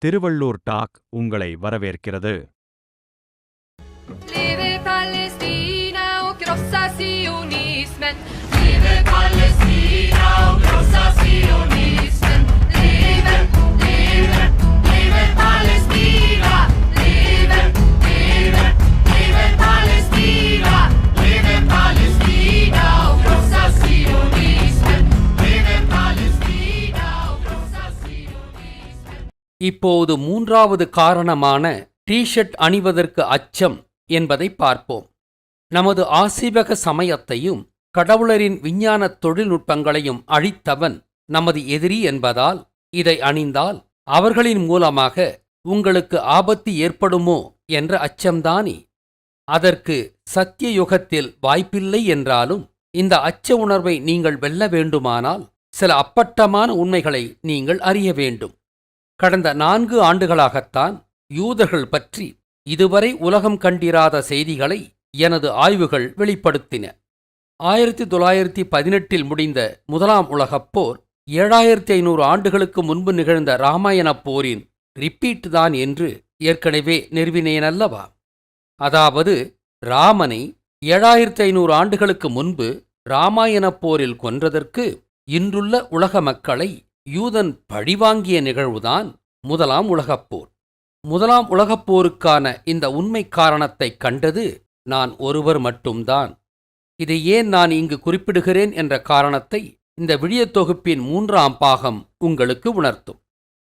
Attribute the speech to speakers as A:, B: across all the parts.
A: Tiruvallur talk உங்களை வரவேற்கிறது.
B: Leve Palestina och krossa sionismen. Leve Palestina och krossa sionismen. Leve, leve, leve Palestina. Leve, leve, leve Palestina. Leve Palestina och krossa sionismen. Leve Palestina och krossa sionismen.
C: இப்போது மூன்றாவது காரணமான T-shirt அணிவதற்கு அச்சம் என்பதை பார்ப்போம். நமது ஆசீவக சமயத்தையும் கடவுளரின் விஞ்ஞான தொழில்நுட்பங்களையும் அழித்தவன் நமது எதிரி என்பதால் இதை அணிந்தால் அவர்களின் மூலமாக உங்களுக்கு ஆபத்து ஏற்படுமோ என்ற அச்சம்தானே. அதற்கு சத்திய யுகத்தில் வாய்ப்பில்லை என்றாலும் இந்த அச்ச உணர்வை நீங்கள் வெல்ல வேண்டுமானால் சில அப்பட்டமான உண்மைகளை நீங்கள் அறிய வேண்டும். கடந்த 4 ஆண்டுகளாகத்தான் யூதர்கள் பற்றி இதுவரை உலகம் கண்டிராத செய்திகளை எனது ஆய்வுகள் வெளிப்படுத்தின. 1918 முடிந்த முதலாம் உலகப் போர் 7500 ஆண்டுகளுக்கு முன்பு நிகழ்ந்த இராமாயணப் போரின் ரிப்பீட் தான் என்று ஏற்கனவே நிறுவினேனல்லவா? அதாவது ராமனை 7500 ஆண்டுகளுக்கு முன்பு இராமாயணப் போரில் கொன்றதற்கு இன்றுள்ள உலக மக்களை யூதன் பழிவாங்கிய நிகழ்வுதான் முதலாம் உலகப் போர். முதலாம் உலகப் போருக்கான இந்த உண்மை காரணத்தைக் கண்டது நான் ஒருவர் மட்டும்தான். இதை ஏன் நான் இங்கு குறிப்பிடுகிறேன் என்ற காரணத்தை இந்த விடியத் தொகுப்பின் 3ஆம் பாகம் உங்களுக்கு உணர்த்தும்.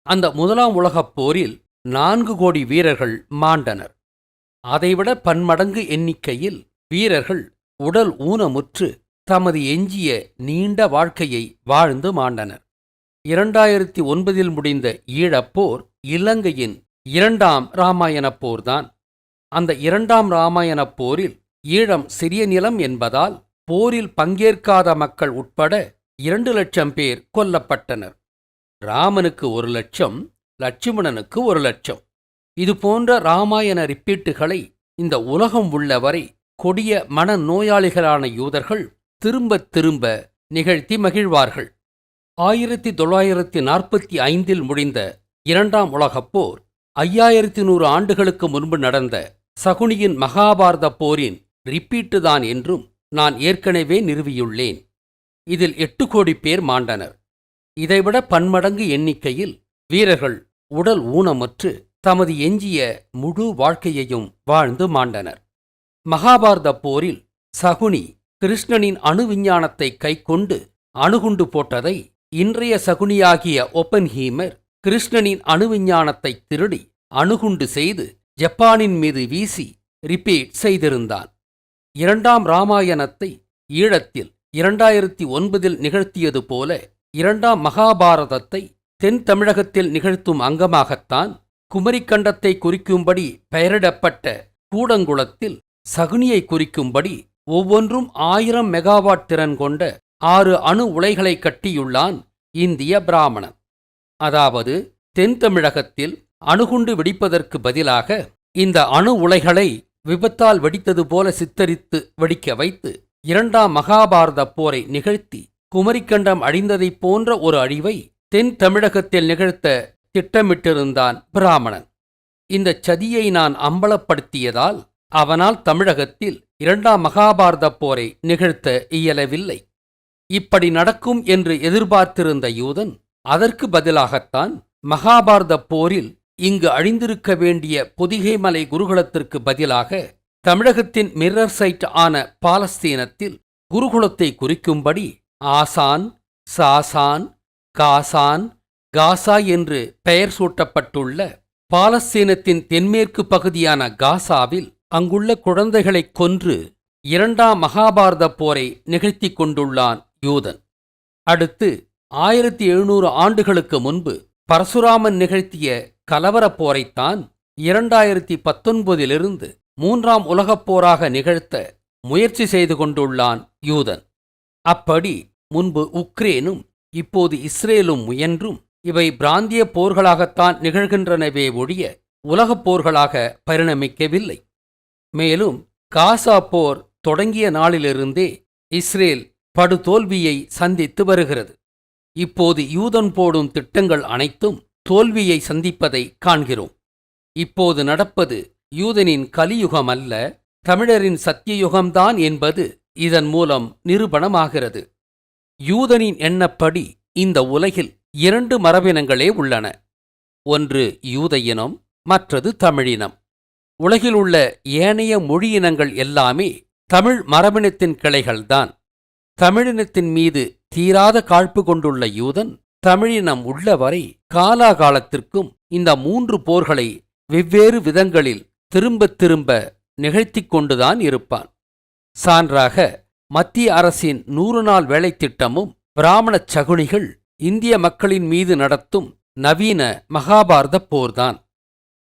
C: அந்த முதலாம் உலகப் போரில் 4 கோடி வீரர்கள் மாண்டனர். அதைவிட பன்மடங்கு எண்ணிக்கையில் வீரர்கள் உடல் ஊனமுற்று தமது எஞ்சிய நீண்ட வாழ்க்கையை வாழ்ந்து மாண்டனர். 2009 முடிந்த ஈழப்போர் இலங்கையின் 2ஆம் இராமாயணப் போர்தான். அந்த 2ஆம் இராமாயணப் போரில் ஈழம் சிறிய நிலம் என்பதால் போரில் பங்கேற்காத மக்கள் உட்பட 2 லட்சம் பேர் கொல்லப்பட்டனர். ராமனுக்கு 1 லட்சம், லட்சுமணனுக்கு 1 லட்சம். இதுபோன்ற இராமாயண ரிப்பீட்டுகளை இந்த உலகம் உள்ளவரை கொடிய மனநோயாளிகளான யூதர்கள் திரும்பத் திரும்ப நிகழ்த்தி மகிழ்வார்கள். 1945 முடிந்த 2ஆம் உலகப் போர் 5100 ஆண்டுகளுக்கு முன்பு நடந்த சகுனியின் மகாபாரத போரின் ரிப்பீட்டு தான் என்றும் நான் ஏற்கனவே நிறுவியுள்ளேன். இதில் 8 கோடி பேர் மாண்டனர். இதைவிட பன்மடங்கு எண்ணிக்கையில் வீரர்கள் உடல் ஊனமுற்று தமது எஞ்சிய முழு வாழ்க்கையையும் வாழ்ந்து மாண்டனர். மகாபாரத போரில் சகுனி கிருஷ்ணனின் அணு விஞ்ஞானத்தை கைக்கொண்டு அணுகுண்டு போட்டதை இன்றைய சகுனியாகிய ஒப்பன்ஹீமர் கிருஷ்ணனின் அணு விஞ்ஞானத்தை திருடி அணுகுண்டு செய்து ஜப்பானின் மீது வீசி ரிப்பீட் செய்திருந்தான். 2ஆம் இராமாயணத்தை ஈழத்தில் 2009 நிகழ்த்தியது போல 2ஆம் மகாபாரதத்தை தென் தமிழகத்தில் நிகழ்த்தும் அங்கமாகத்தான் குமரிக்கண்டத்தை குறிக்கும்படி பெயரிடப்பட்ட கூடங்குளத்தில் சகுனியை குறிக்கும்படி ஒவ்வொன்றும் 1000 மெகாவாட் திறன் கொண்ட 6 அணு உலைகளை கட்டியுள்ளான் இந்திய பிராமணன். அதாவது தென் தமிழகத்தில் அணுகுண்டு வெடிப்பதற்கு பதிலாக இந்த அணு உலைகளை விபத்தால் வெடித்தது போல சித்தரித்து வெடிக்க வைத்து 2ஆம் மகாபாரத போரை நிகழ்த்தி குமரிக்கண்டம் அழிந்ததைப் போன்ற ஒரு அழிவை தென் தமிழகத்தில் நிகழ்த்த திட்டமிட்டிருந்தான் பிராமணன். இந்த சதியை நான் அம்பலப்படுத்தியதால் அவனால் தமிழகத்தில் 2ஆம் மகாபாரத போரை நிகழ்த்த இயலவில்லை. இப்படி நடக்கும் என்று எதிர்பார்த்திருந்த யூதன் அதற்கு பதிலாகத்தான் மகாபாரத போரில் இங்கு அழிந்திருக்க வேண்டிய பொதிகைமலை குருகுலத்திற்கு பதிலாக தமிழகத்தின் மிரர் சைட் ஆன பாலஸ்தீனத்தில் குருகுலத்தை குறிக்கும்படி ஆசான், சாசான், காசான், காசா என்று பெயர் சூட்டப்பட்டுள்ள பாலஸ்தீனத்தின் தென்மேற்கு பகுதியான காசாவில் அங்குள்ள குழந்தைகளைக் கொன்று 2ஆம் மகாபாரத போரை நிகழ்த்தி கொண்டுள்ளான் யூதன். அடுத்து 1700 ஆண்டுகளுக்கு முன்பு பரசுராமன் நிகழ்த்திய கலவரப் போரைத்தான் 2019 3ஆம் உலகப் போராக நிகழ்த்த முயற்சி செய்து கொண்டுள்ளான் யூதன். அப்படி முன்பு உக்ரேனும் இப்போது இஸ்ரேலும் முயன்றும் இவை பிராந்திய போர்களாகத்தான் நிகழ்கின்றனவே ஒழிய உலகப் போர்களாக பரிணமிக்கவில்லை. மேலும் காசா போர் தொடங்கிய நாளிலிருந்தே இஸ்ரேல் படுதோல்வியை சந்தித்து வருகிறது. இப்போது யூதன் போடும் திட்டங்கள் அனைத்தும் தோல்வியை சந்திப்பதை காண்கிறோம். இப்போது நடப்பது யூதனின் கலியுகம் அல்ல, தமிழரின் சத்தியயுகம்தான் என்பது இதன் மூலம் நிரூபணமாகிறது. யூதனின் எண்ணப்படி இந்த உலகில் 2 மரபினங்களே உள்ளன. ஒன்று யூத இனம், மற்றது தமிழினம். உலகில் உள்ள ஏனைய மொழியினங்கள் எல்லாமே தமிழ் மரபினத்தின் கிளைகள்தான். தமிழினத்தின் மீது தீராத காழ்ப்பு கொண்டுள்ள யூதன் தமிழினம் உள்ளவரை காலாகாலத்திற்கும் இந்த 3 போர்களை வெவ்வேறு விதங்களில் திரும்பத் திரும்ப நிகழ்த்திக் கொண்டுதான் இருப்பான். சான்றாக மத்திய அரசின் 100 நாள் வேலைத்திட்டமும் பிராமணச் சகுனிகள் இந்திய மக்களின் மீது நடத்தும் நவீன மகாபாரத போர்தான்.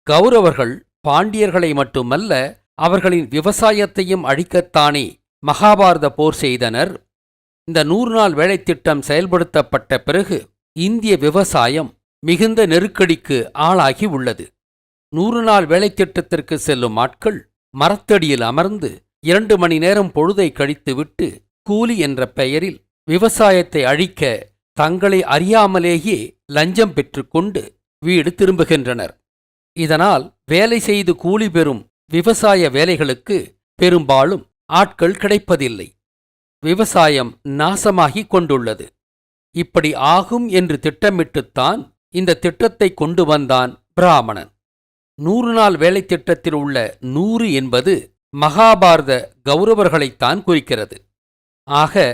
C: கௌரவர்கள் பாண்டியர்களை மட்டுமல்ல, அவர்களின் விவசாயத்தையும் அழிக்கத்தானே மகாபாரத போர் செய்தனர். இந்த 100 நாள் வேலைத்திட்டம் செயல்படுத்தப்பட்ட பிறகு இந்திய விவசாயம் மிகுந்த நெருக்கடிக்கு ஆளாகி உள்ளது. 100 நாள் வேலைத்திட்டத்திற்கு செல்லும் ஆட்கள் மரத்தடியில் அமர்ந்து 2 மணி நேரம் பொழுதை கழித்துவிட்டு கூலி என்ற பெயரில் விவசாயத்தை அழிக்க தங்களை அறியாமலேயே லஞ்சம் பெற்றுக்கொண்டு வீடு திரும்புகின்றனர். இதனால் வேலை செய்து கூலி பெறும் விவசாய வேலைகளுக்கு பெரும்பாலும் ஆட்கள் கிடைப்பதில்லை. விவசாயம் நாசமாகிக் கொண்டுள்ளது. இப்படி ஆகும் என்று திட்டமிட்டுத்தான் இந்த திட்டத்தை கொண்டு வந்தான் பிராமணன். 100 நாள் வேலைத்திட்டத்தில் உள்ள 100 என்பது மகாபாரத கௌரவர்களைத்தான் குறிக்கிறது. ஆக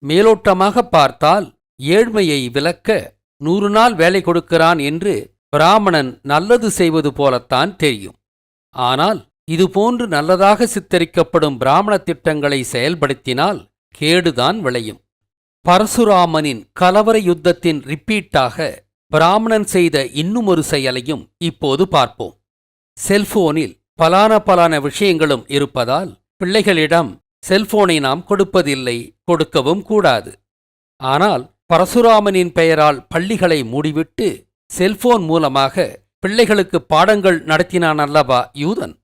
C: மேலோட்டமாக பார்த்தால் ஏழ்மையை விலக்க 100 நாள் வேலை கொடுக்கிறான் என்று பிராமணன் நல்லது செய்வது போலத்தான் தெரியும். ஆனால் இதுபோன்று நல்லதாக சித்தரிக்கப்படும் பிராமண திட்டங்களை செயல்படுத்தினால் கேடுதான் விளையும். பரசுராமனின் கலவர யுத்தத்தின் ரிப்பீட்டாக பிராமணன் செய்த இன்னுமொரு செயலையும் இப்போது பார்ப்போம். செல்போனில் பலான விஷயங்களும் இருப்பதால் பிள்ளைகளிடம் செல்போனை நாம் கொடுப்பதில்லை, கொடுக்கவும் கூடாது. ஆனால் பரசுராமனின் பெயரால் பள்ளிகளை மூடிவிட்டு செல்போன் மூலமாக பிள்ளைகளுக்கு பாடங்கள் நடத்தினான் அல்லவா யூதன்.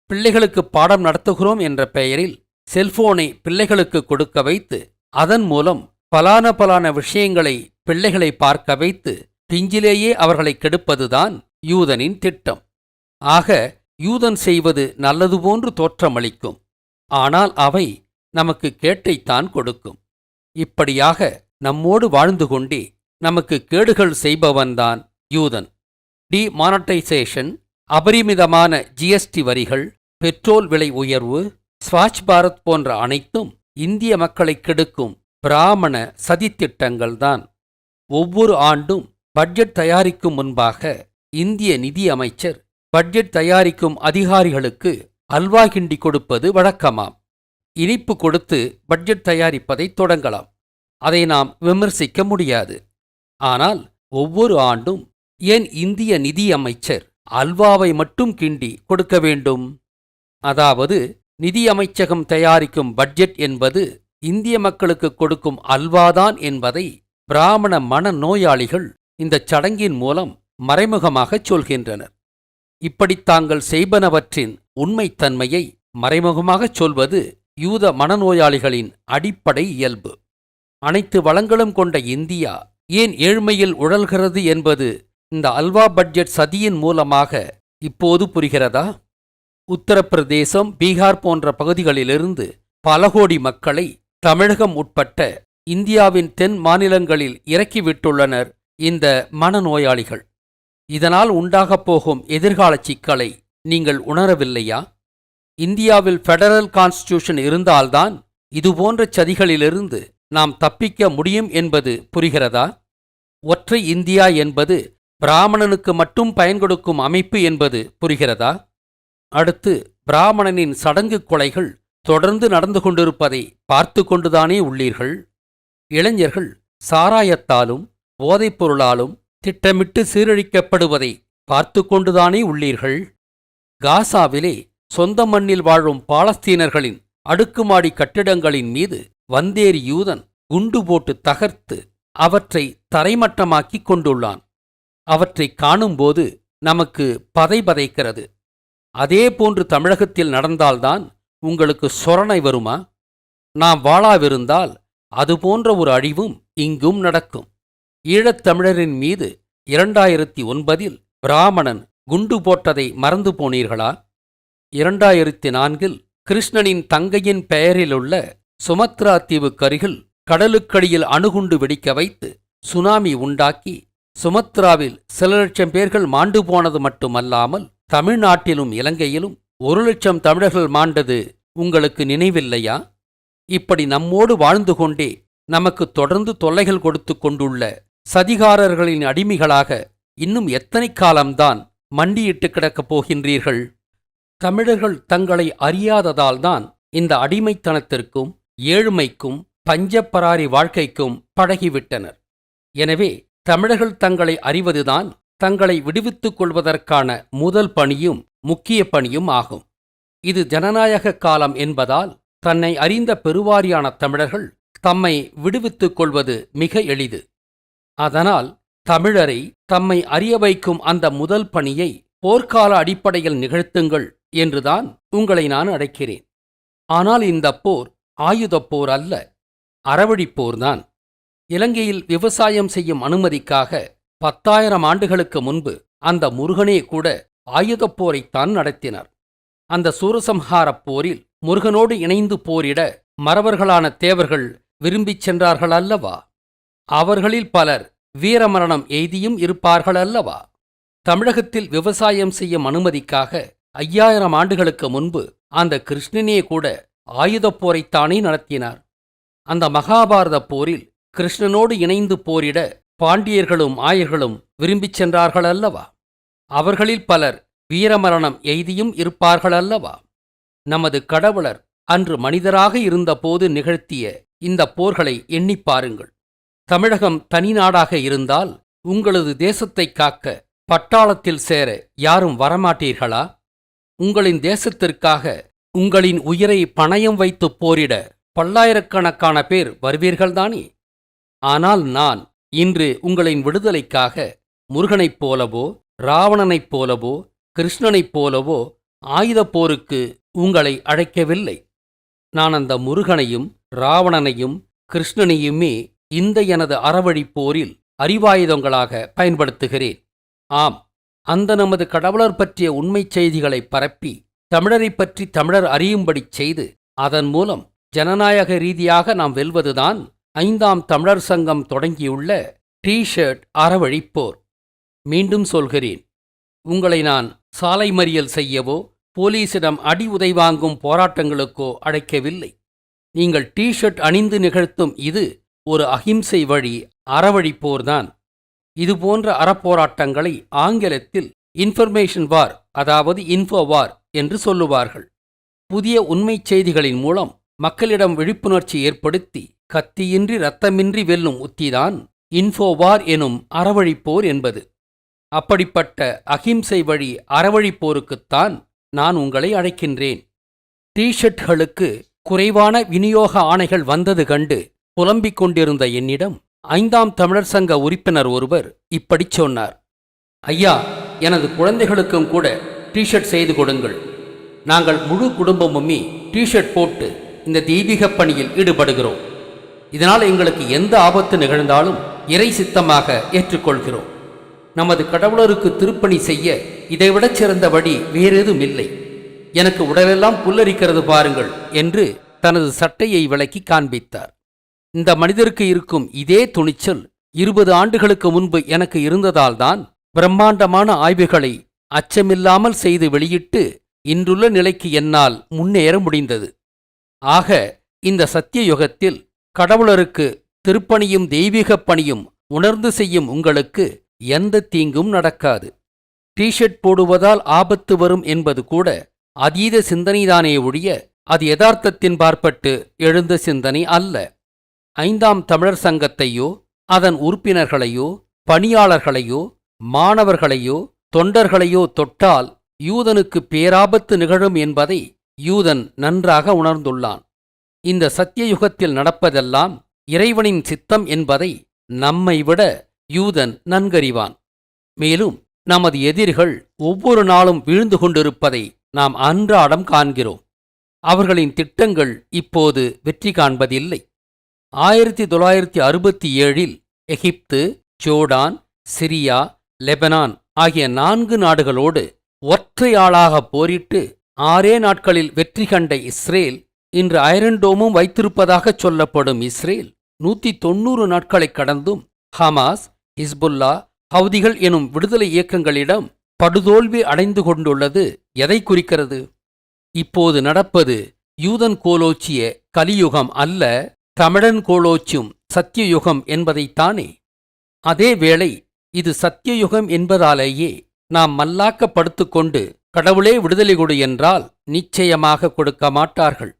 C: பிள்ளைகளுக்கு பாடம் நடத்துகிறோம் என்ற பெயரில் செல்போனை பிள்ளைகளுக்கு கொடுக்க வைத்து அதன் மூலம் பலான விஷயங்களை பிள்ளைகளை பார்க்க வைத்து பிஞ்சிலேயே அவர்களை கெடுப்பதுதான் யூதனின் திட்டம். ஆக யூதன் செய்வது நல்லது போன்று தோற்றமளிக்கும், ஆனால் அவை நமக்கு கேட்டைத்தான் கொடுக்கும். இப்படியாக நம்மோடு வாழ்ந்து கொண்டே நமக்கு கேடுகள் செய்பவன்தான் யூதன். டிமானடைசேஷன், அபரிமிதமான ஜிஎஸ்டி வரிகள், பெட்ரோல் விலை உயர்வு, ஸ்வச் பாரத் போன்ற அனைத்தும் இந்திய மக்களை கெடுக்கும் பிராமண சதித்திட்டங்கள்தான். ஒவ்வொரு ஆண்டும் பட்ஜெட் தயாரிக்கும் முன்பாக இந்திய நிதி அமைச்சர் பட்ஜெட் தயாரிக்கும் அதிகாரிகளுக்கு அல்வா கிண்டி கொடுப்பது வழக்கமாம். இனிப்பு கொடுத்து பட்ஜெட் தயாரிப்பதை தொடங்கலாம். அதை நாம் விமர்சிக்க முடியாது. ஆனால் ஒவ்வொரு ஆண்டும் ஏன் இந்திய நிதி அமைச்சர் அல்வாவை மட்டும் கிண்டி கொடுக்க வேண்டும்? அதாவது நிதி அமைச்சகம் தயாரிக்கும் பட்ஜெட் என்பது இந்திய மக்களுக்கு கொடுக்கும் அல்வாதான் என்பதை பிராமண மனநோயாளிகள் இந்தச் சடங்கின் மூலம் மறைமுகமாகச் சொல்கின்றனர். இப்படி தாங்கள் செய்பனவற்றின் உண்மைத்தன்மையை மறைமுகமாகச் சொல்வது யூத மனநோயாளிகளின் அடிப்படை இயல்பு. அனைத்து வளங்களும் கொண்ட இந்தியா ஏன் ஏழ்மையில் உழல்கிறது என்பது இந்த அல்வா பட்ஜெட் சதியின் மூலமாக இப்போது புரிகிறதா? உத்தரப்பிரதேசம், பீகார் போன்ற பகுதிகளிலிருந்து பல கோடி மக்களை தமிழகம் உட்பட்ட இந்தியாவின் தென் மாநிலங்களில் இறக்கிவிட்டுள்ளனர் இந்த மனநோயாளிகள். இதனால் உண்டாகப் போகும் எதிர்கால சிக்கலை நீங்கள் உணரவில்லையா? இந்தியாவில் ஃபெடரல் கான்ஸ்டிடியூஷன் இருந்தால்தான் இதுபோன்ற சதிகளிலிருந்து நாம் தப்பிக்க முடியும் என்பது புரிகிறதா? ஒற்றை இந்தியா என்பது பிராமணனுக்கு மட்டும் பயன் கொடுக்கும் அமைப்பு என்பது புரிகிறதா? அடுத்து பிராமணனின் சடங்கு கொலைகள் தொடர்ந்து நடந்து கொண்டிருப்பதை பார்த்து கொண்டுதானே உள்ளீர்கள். இளைஞர்கள் சாராயத்தாலும் போதைப் பொருளாலும் திட்டமிட்டு சீரழிக்கப்படுவதை பார்த்து கொண்டுதானே உள்ளீர்கள். காசாவிலே சொந்த மண்ணில் வாழும் பாலஸ்தீனர்களின் அடுக்குமாடி கட்டிடங்களின் மீது வந்தேறி யூதன் குண்டு போட்டு தகர்த்து அவற்றை தரைமட்டமாக்கிக் கொண்டுள்ளான். அவற்றைக் காணும்போது நமக்கு பதைபதைக்கிறது. அதேபோன்று தமிழகத்தில் நடந்தால்தான் உங்களுக்கு சொரணை வருமா? நாம் வாழாவிருந்தால் அதுபோன்ற ஒரு அழிவும் இங்கும் நடக்கும். ஈழத்தமிழரின் மீது 2009 பிராமணன் குண்டு போட்டதை மறந்து போனீர்களா? 2004 கிருஷ்ணனின் தங்கையின் பெயரிலுள்ள சுமத்ரா தீவுக்கருகில் கடலுக்கடியில் அணுகுண்டு வெடிக்க வைத்து சுனாமி உண்டாக்கி சுமத்ராவில் சில லட்சம் பேர்கள் மாண்டு போனது மட்டுமல்லாமல் தமிழ்நாட்டிலும் இலங்கையிலும் 1,00,000 தமிழர்கள் மாண்டது உங்களுக்கு நினைவில்லையா? இப்படி நம்மோடு வாழ்ந்து கொண்டே நமக்கு தொடர்ந்து தொல்லைகள் கொடுத்து கொண்டுள்ள சதிகாரர்களின் அடிமைகளாக இன்னும் எத்தனை காலம்தான் மண்டியிட்டு கிடக்கப் போகின்றீர்கள்? தமிழர்கள் தங்களை அறியாததால்தான் இந்த அடிமைத்தனத்திற்கும் ஏழ்மைக்கும் பஞ்சப்பராரி வாழ்க்கைக்கும் பழகிவிட்டனர். எனவே தமிழர்கள் தங்களை அறிவதுதான் தங்களை விடுவித்துக் கொள்வதற்கான முதல் பணியும் முக்கிய பணியும் ஆகும். இது ஜனநாயக காலம் என்பதால் தன்னை அறிந்த பெருவாரியான தமிழர்கள் தம்மை விடுவித்துக் கொள்வது மிக எளிது. அதனால் தமிழரை தம்மை அறிய வைக்கும் அந்த முதல் பணியை போர்க்கால அடிப்படையில் நிகழ்த்துங்கள் என்றுதான் உங்களை நான் அழைக்கிறேன். ஆனால் இந்த போர் ஆயுதப் போர் அல்ல, அறவழிப்போர்தான். இலங்கையில் விவசாயம் செய்யும் அனுமதிக்காக 10,000 ஆண்டுகளுக்கு முன்பு அந்த முருகனே கூட ஆயுதப் போரைத்தான் நடத்தினார். அந்த சூரசம்ஹாரப் போரில் முருகனோடு இணைந்து போரிட மறவர்களான தேவர்கள் விரும்பிச் சென்றார்கள் அல்லவா? அவர்களில் பலர் வீரமரணம் எய்தியும் இருப்பார்கள் அல்லவா? தமிழகத்தில் விவசாயம் செய்யும் அனுமதிக்காக 5,000 ஆண்டுகளுக்கு முன்பு அந்த கிருஷ்ணனே கூட ஆயுதப் போரைத்தானே நடத்தினார். அந்த மகாபாரத போரில் கிருஷ்ணனோடு இணைந்து போரிட பாண்டியர்களும் ஆயர்களும் விரும்பிச் சென்றார்கள் அல்லவா? அவர்களில் பலர் வீரமரணம் எய்தியும் இருப்பார்கள் அல்லவா? நமது கடவுளர் அன்று மனிதராக இருந்தபோது நிகழ்த்திய இந்த போர்களை எண்ணிப் பாருங்கள். தமிழகம் தனி நாடாக இருந்தால் உங்களது தேசத்தைக் காக்க பட்டாளத்தில் சேர யாரும் வரமாட்டீர்களா? உங்களின் தேசத்திற்காக உங்களின் உயிரை பணயம் வைத்து போரிட பல்லாயிரக்கணக்கான பேர் வருவீர்கள்தானே? ஆனால் நான் இன்று உங்களின் விடுதலைக்காக முருகனைப் போலவோ ராவணனைப் போலவோ கிருஷ்ணனைப் போலவோ ஆயுதப் போருக்கு உங்களை அழைக்கவில்லை. நான் அந்த முருகனையும் ராவணனையும் கிருஷ்ணனையுமே இந்த எனது அறவழிப் போரில் அறிவாயுதங்களாக பயன்படுத்துகிறேன். ஆம், அந்த நமது கடவுளர் பற்றிய உண்மைச் செய்திகளை பரப்பி தமிழரைப் பற்றி தமிழர் அறியும்படி செய்து அதன் மூலம் ஜனநாயக ரீதியாக நாம் வெல்வதுதான் 5ஆம் தமிழர் சங்கம் தொடங்கியுள்ள டி-ஷர்ட் அறவழிப்போர். மீண்டும் சொல்கிறேன், உங்களை நான் சாலை மறியல் செய்யவோ போலீசிடம் அடி உதை வாங்கும் போராட்டங்களுக்கோ அழைக்கவில்லை. நீங்கள் டி-ஷர்ட் அணிந்து நிகழ்த்தும் இது ஒரு அகிம்சை வழி அறவழிப்போர்தான். இதுபோன்ற அறப்போராட்டங்களை ஆங்கிலத்தில் இன்ஃபர்மேஷன் வார், அதாவது இன்ஃபோ வார் என்று சொல்லுவார்கள். புதிய உண்மைச் செய்திகளின் மூலம் மக்களிடம் விழிப்புணர்ச்சி ஏற்படுத்தி கத்தியின்றி இரத்தமின்றி வெல்லும் உத்திதான் இன்ஃபோவார் எனும் அறவழிப்போர் என்பது. அப்படிப்பட்ட அகிம்சை வழி அறவழிப்போருக்குத்தான் நான் உங்களை அழைக்கின்றேன். டி-ஷர்ட்களுக்கு குறைவான விநியோக ஆணைகள் வந்தது கண்டு புலம்பிக் கொண்டிருந்த என்னிடம் 5ஆம் தமிழர் சங்க உறுப்பினர் ஒருவர் இப்படிச் சொன்னார். ஐயா, எனது குழந்தைகளுக்கும் கூட டி-ஷர்ட் செய்து கொடுங்கள். நாங்கள் முழு குடும்பமுமே டி-ஷர்ட் போட்டு இந்த தெய்வீக பணியில் ஈடுபடுகிறோம். இதனால் எங்களுக்கு எந்த ஆபத்து நிகழ்ந்தாலும் இறை சித்தமாக ஏற்றுக்கொள்கிறோம். நமது கடவுளருக்கு திருப்பணி செய்ய இதைவிடச் சிறந்த வழி வேறேதும் இல்லை. எனக்கு உடலெல்லாம் புல்லரிக்கிறது பாருங்கள் என்று தனது சட்டையை விளக்கி காண்பித்தார். இந்த மனிதருக்கு இருக்கும் இதே துணிச்சல் 20 ஆண்டுகளுக்கு முன்பு எனக்கு இருந்ததால்தான் பிரம்மாண்டமான ஆய்வுகளை அச்சமில்லாமல் செய்து வெளியிட்டு இன்றுள்ள நிலைக்கு என்னால் முன்னேற முடிந்தது. ஆக இந்த சத்திய யுகத்தில் கடவுளருக்கு திருப்பணியும் தெய்வீகப் பணியும் உணர்ந்து செய்யும் உங்களுக்கு எந்த தீங்கும் நடக்காது. டி-ஷர்ட் போடுவதால் ஆபத்து வரும் என்பது கூட அதீத சிந்தனைதானே ஒழிய அது யதார்த்தத்தின் பார்ப்பட்டு எழுந்த சிந்தனை அல்ல. 5ஆம் தமிழர் சங்கத்தையோ அதன் உறுப்பினர்களையோ பணியாளர்களையோ மாணவர்களையோ தொண்டர்களையோ தொட்டால் யூதனுக்கு பேராபத்து நிகழும் என்பதை யூதன் நன்றாக உணர்ந்துள்ளான். இந்த சத்தியயுகத்தில் நடப்பதெல்லாம் இறைவனின் சித்தம் என்பதை நம்மை விட யூதன் நன்கறிவான். மேலும் நமது எதிரிகள் ஒவ்வொரு நாளும் வீழ்ந்து கொண்டிருப்பதை நாம் அன்றாடம் காண்கிறோம். அவர்களின் திட்டங்கள் இப்போது வெற்றி காண்பதில்லை. 1967இல் எகிப்து, ஜோர்டான், சிரியா, லெபனான் ஆகிய 4 நாடுகளோடு ஒற்றையாளாக போரிட்டு 6 நாட்களில் வெற்றி கண்ட இஸ்ரேல் இன்று அயரன் டோமும் வைத்திருப்பதாகச் சொல்லப்படும் இஸ்ரேல் 190 நாட்களைக் கடந்தும் ஹமாஸ், ஹிஸ்புல்லா, ஹவுதிகள் எனும் விடுதலை இயக்கங்களிடம் படுதோல்வி அடைந்து கொண்டுள்ளது எதை குறிக்கிறது? இப்போது நடப்பது யூதன் கோலோச்சிய கலியுகம் அல்ல, தமிழன் கோலோச்சும் சத்தியயுகம் என்பதைத்தானே? அதேவேளை இது சத்தியயுகம் என்பதாலேயே நாம் மல்லாக்கப்படுத்திக்கொண்டு கடவுளே விடுதலை கொடு என்றால் நிச்சயமாக கொடுக்க மாட்டார்கள்.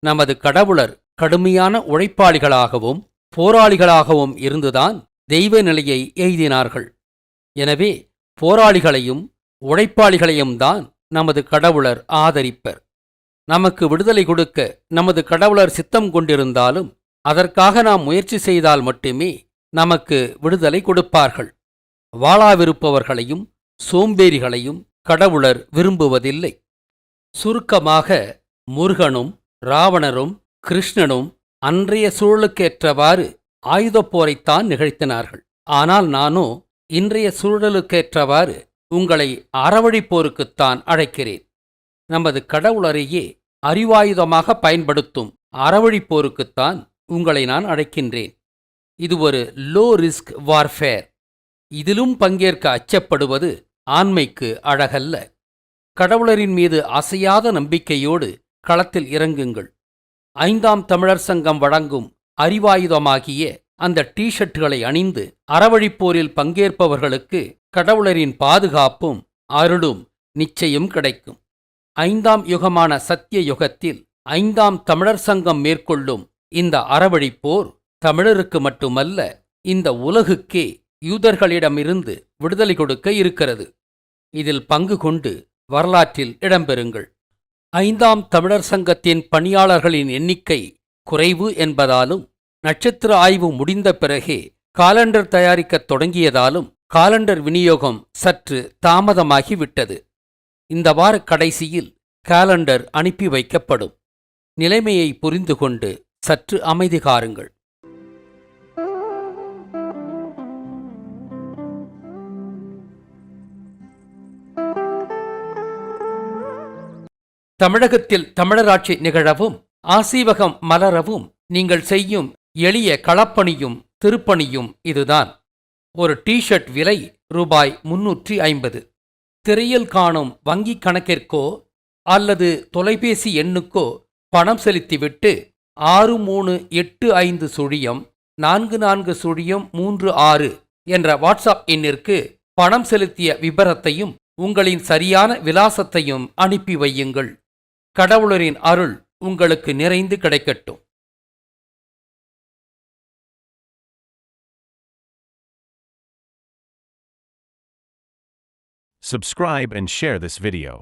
C: நமது கடவுளர் கடுமையான உழைப்பாளிகளாகவும் போராளிகளாகவும் இருந்துதான் தெய்வ நிலையை எய்தினார்கள். எனவே போராளிகளையும் உழைப்பாளிகளையும் தான் நமது கடவுளர் ஆதரிப்பர். நமக்கு விடுதலை கொடுக்க நமது கடவுளர் சித்தம் கொண்டிருந்தாலும் அதற்காக நாம் முயற்சி செய்தால் மட்டுமே நமக்கு விடுதலை கொடுப்பார்கள். வாளாவிருப்பவர்களையும் சோம்பேறிகளையும் கடவுளர் விரும்புவதில்லை. சுருக்கமாக, முருகனும் ராவணரும் கிருஷ்ணனும் அன்றைய சூழலுக்கேற்றவாறு ஆயுதப்போரைத்தான் நிகழ்த்தினார்கள். ஆனால் நானோ இன்றைய சூழலுக்கேற்றவாறு உங்களை அறவழிப்போருக்குத்தான் அழைக்கிறேன். நமது கடவுளரையே அறிவாயுதமாக பயன்படுத்தும் அறவழிப்போருக்குத்தான் உங்களை நான் அழைக்கின்றேன். இது ஒரு லோ ரிஸ்க் வார்ஃபேர். இதிலும் பங்கேற்க அச்சப்படுவது ஆண்மைக்கு அழகல்ல. கடவுளரின் மீது அசையாத நம்பிக்கையோடு களத்தில் இறங்குங்கள். 5ஆம் தமிழர் சங்கம் வழங்கும் அறிவாயுதமாகிய அந்த ஷர்ட்டுகளை அணிந்து அறவழிப்போரில் பங்கேற்பவர்களுக்கு கடவுளரின் பாதுகாப்பும் அருளும் நிச்சயம் கிடைக்கும். 5ஆம் யுகமான சத்திய யுகத்தில் 5ஆம் தமிழர் சங்கம் மேற்கொள்ளும் இந்த அறவழிப்போர் தமிழருக்கு மட்டுமல்ல, இந்த உலகுக்கே யூதர்களிடமிருந்து விடுதலை கொடுக்க இருக்கிறது. இதில் பங்கு கொண்டு வரலாற்றில் இடம்பெறுங்கள். 5ஆம் தமிழர் சங்கத்தின் பணியாளர்களின் எண்ணிக்கை குறைவு என்பதாலும் நட்சத்திர ஆய்வு முடிந்த பிறகே காலண்டர் தயாரிக்கத் தொடங்கியதாலும் காலண்டர் விநியோகம் சற்று தாமதமாகிவிட்டது. இந்த வார கடைசியில் காலண்டர் அனுப்பி வைக்கப்படும். நிலைமையை புரிந்து கொண்டு சற்று அமைதி காருங்கள். தமிழகத்தில் தமிழராட்சி நிகழவும் ஆசீவகம் மலரவும் நீங்கள் செய்யும் எளிய களப்பணியும் திருப்பணியும் இதுதான். ஒரு ஷர்ட் விலை ரூபாய் 350. திரையில் காணும் வங்கிக் கணக்கிற்கோ அல்லது தொலைபேசி எண்ணுக்கோ பணம் செலுத்திவிட்டு 6385-44-36 என்ற வாட்ஸ்அப் எண்ணிற்கு பணம் செலுத்திய விபரத்தையும் உங்களின் சரியான விலாசத்தையும் அனுப்பி வையுங்கள். கடவுளரின் அருள் உங்களுக்கு நிறைந்து கிடைக்கட்டும்.
A: Subscribe and share this video.